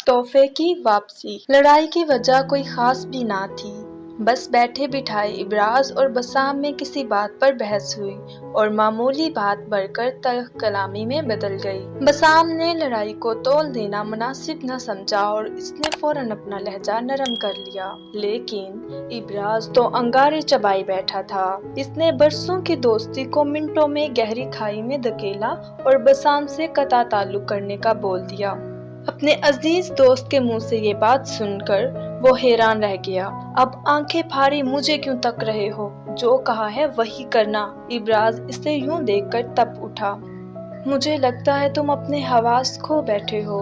तोहफे की वापसी। लड़ाई की वजह कोई खास भी ना थी, बस बैठे बिठाए इब्राज और बसाम में किसी बात पर बहस हुई और मामूली बात बढ़कर तल्ख कलामी में बदल गई। बसाम ने लड़ाई को तोल देना मुनासिब न समझा और इसने फौरन अपना लहजा नरम कर लिया, लेकिन इब्राज तो अंगारे चबाई बैठा था। इसने बरसों की दोस्ती को मिनटों में गहरी खाई में धकेला और बसाम से कता ताल्लुक करने का बोल दिया। अपने अजीज दोस्त के मुंह से ये बात सुनकर वो हैरान रह गया। अब आंखें फाड़ी मुझे क्यों तक रहे हो, जो कहा है वही करना। इब्राज इसे यूं देखकर तप उठा। मुझे लगता है तुम अपने हवास खो बैठे हो,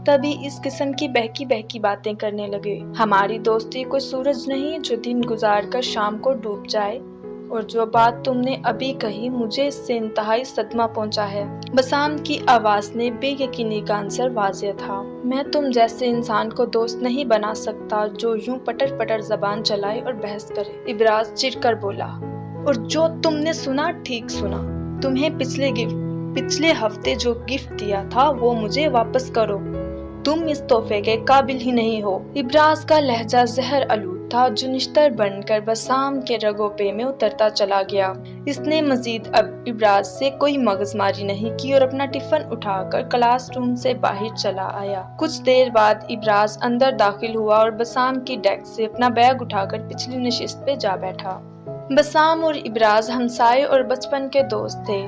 तभी इस किस्म की बहकी बहकी बातें करने लगे। हमारी दोस्ती कोई सूरज नहीं जो दिन गुजार कर शाम को डूब जाए, और जो बात तुमने अभी कही मुझे इससे इंतहाई सदमा पहुंचा है। बसाम की आवाज में बेयकीनी का आंसर वाज़ेह था। मैं तुम जैसे इंसान को दोस्त नहीं बना सकता जो यूं पटर पटर जबान चलाए और बहस करे। इब्राज चिढ़कर बोला, और जो तुमने सुना ठीक सुना। तुम्हें पिछले हफ्ते जो गिफ्ट दिया था वो मुझे वापस करो। तुम इस तोहफे के काबिल ही नहीं हो। इब्राज का लहजा जहर आलूद था जो निश्तर बनकर बसाम के रगोपे में उतरता चला गया। इसने मजीद अब इब्राज से कोई मगजमारी नहीं की और अपना टिफिन उठाकर क्लासरूम से बाहर चला आया। कुछ देर बाद इब्राज अंदर दाखिल हुआ और बसाम की डेस्क से अपना बैग उठाकर पिछली नशिस्त पे जा बैठा। बसाम और इब्राज हमसाये और बचपन के दोस्त थे।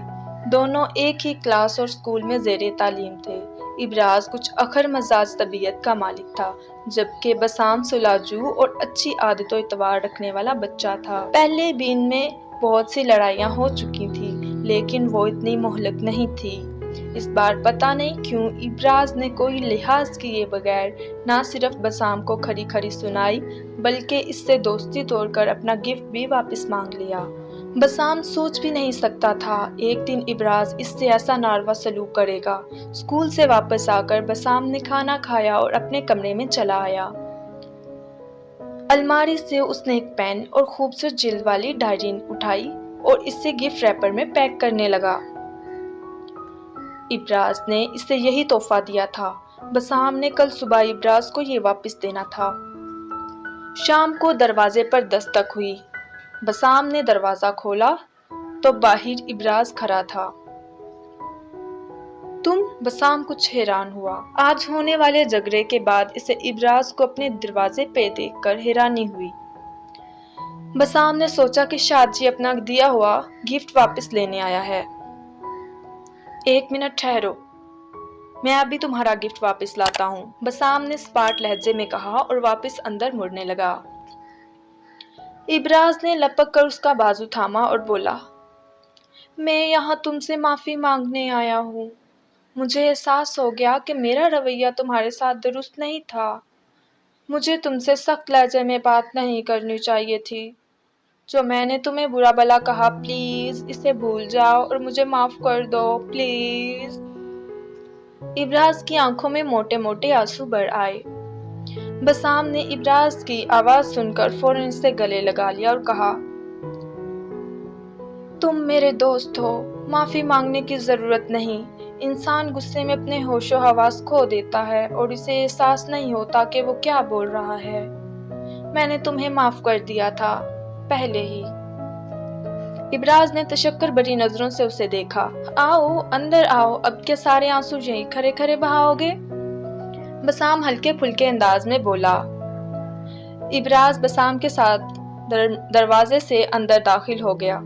दोनों एक ही क्लास और स्कूल में ज़ेरे तालीम थे। इब्राज कुछ अखर मजाज तबीयत का मालिक था, जबकि बसाम सुलाजू और अच्छी आदतों इतवार रखने वाला बच्चा था। पहले भी इनमें बहुत सी लड़ाइयाँ हो चुकी थी, लेकिन वो इतनी मोहलक नहीं थी। इस बार पता नहीं क्यों इब्राज ने कोई लिहाज किए बगैर ना सिर्फ बसाम को खरी खरी सुनाई, बल्कि इससे दोस्ती तोड़कर अपना गिफ्ट भी वापस मांग लिया। बसाम सोच भी नहीं सकता था एक दिन इब्राज इससे ऐसा नारवा सलूक करेगा। स्कूल से वापस आकर बसाम ने खाना खाया और अपने कमरे में चला आया। अलमारी से उसने एक पेन और खूबसूरत जिल्द वाली डायरी उठाई और इसे गिफ्ट रैपर में पैक करने लगा। इब्राज ने इसे यही तोहफा दिया था। बसाम ने कल सुबह इब्राज को ये वापस देना था। शाम को दरवाजे पर दस्तक हुई। बसाम ने दरवाजा खोला तो बाहर इब्राज खड़ा था। तुम? बसाम कुछ हैरान हुआ। आज होने वाले झगड़े के बाद इसे इब्राज को अपने दरवाजे पे देखकर हैरानी हुई। बसाम ने सोचा कि शायद जी अपना दिया हुआ गिफ्ट वापस लेने आया है। एक मिनट ठहरो, मैं अभी तुम्हारा गिफ्ट वापस लाता हूँ, बसाम ने स्पार्ट लहजे में कहा और वापस अंदर मुड़ने लगा। इब्राज ने लपक कर उसका बाजू थामा और बोला, मैं यहाँ तुमसे माफ़ी मांगने आया हूँ। मुझे एहसास हो गया कि मेरा रवैया तुम्हारे साथ दुरुस्त नहीं था। मुझे तुमसे सख्त लहजे में बात नहीं करनी चाहिए थी। जो मैंने तुम्हें बुरा भला कहा, प्लीज़ इसे भूल जाओ और मुझे माफ़ कर दो, प्लीज़। इब्राज की आंखों में मोटे मोटे आंसू भर आए। बसाम ने इब्राज की आवाज सुनकर फौरन इससे गले लगा लिया और कहा, तुम मेरे दोस्त हो, माफी मांगने की जरूरत नहीं। इंसान गुस्से में अपने होशो हवास खो देता है और इसे एहसास नहीं होता कि वो क्या बोल रहा है। मैंने तुम्हें माफ कर दिया था पहले ही। इब्राज ने तशक्कुर भरी नजरों से उसे देखा। आओ अंदर आओ, अब के सारे आंसू यहीं खरे खरे बहाओगे? बसाम हल्के फुल्के अंदाज में बोला। इब्राज बसाम के साथ दरवाजे से अंदर दाखिल हो गया।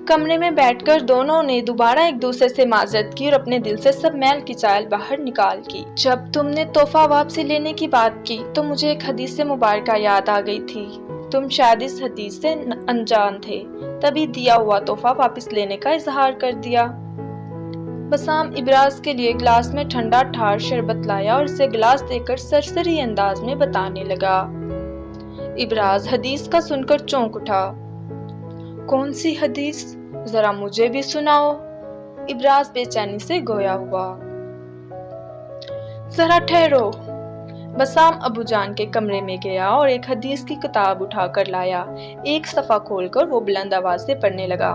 कमरे में बैठकर दोनों ने दोबारा एक दूसरे से माजरत की और अपने दिल से सब मैल की चाल बाहर निकाल की। जब तुमने तोहफा वापसी लेने की बात की तो मुझे एक हदीस मुबारका याद आ गई थी। तुम शायद इस हदीस से अनजान थे, तभी दिया हुआ तोहफा वापस लेने का इजहार कर दिया। बसाम इब्राज के लिए गिलास में ठंडा ठार शरबत लाया और इसे गिलास देकर सरसरी अंदाज में बताने लगा। इब्राज हदीस का सुनकर चौंक उठा। कौन सी हदीस? जरा मुझे भी सुनाओ। इब्राज बेचैनी से गोया हुआ। जरा ठहरो। बसाम अबूजान के कमरे में गया और एक हदीस की किताब उठाकर लाया। एक सफ़ा खोलकर वो बुलंद आवाज से पढ़ने लगा।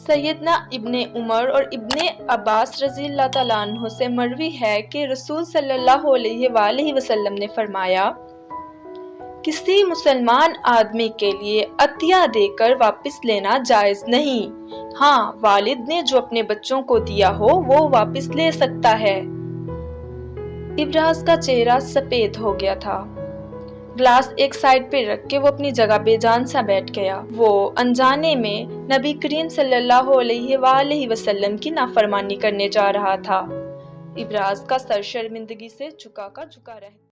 سیدنا ابن عمر اور ابن عباس رضی اللہ تعالیٰ عنہ سے مروی ہے کہ رسول صلی اللہ علیہ وآلہ وسلم نے فرمایا، کسی مسلمان آدمی کے لیے عطیہ دے کر واپس لینا جائز نہیں۔ ہاں، والد نے جو اپنے بچوں کو دیا ہو وہ واپس لے سکتا ہے۔ ابراز کا چہرہ سفید ہو گیا تھا۔ گلاس ایک سائڈ پہ رکھ کے وہ اپنی جگہ بے جان سا بیٹھ گیا۔ وہ انجانے میں نبی کریم صلی اللہ علیہ وآلہ وسلم کی نافرمانی کرنے جا رہا تھا۔ ابراز کا سر شرمندگی سے جھکا کا جھکا رہتا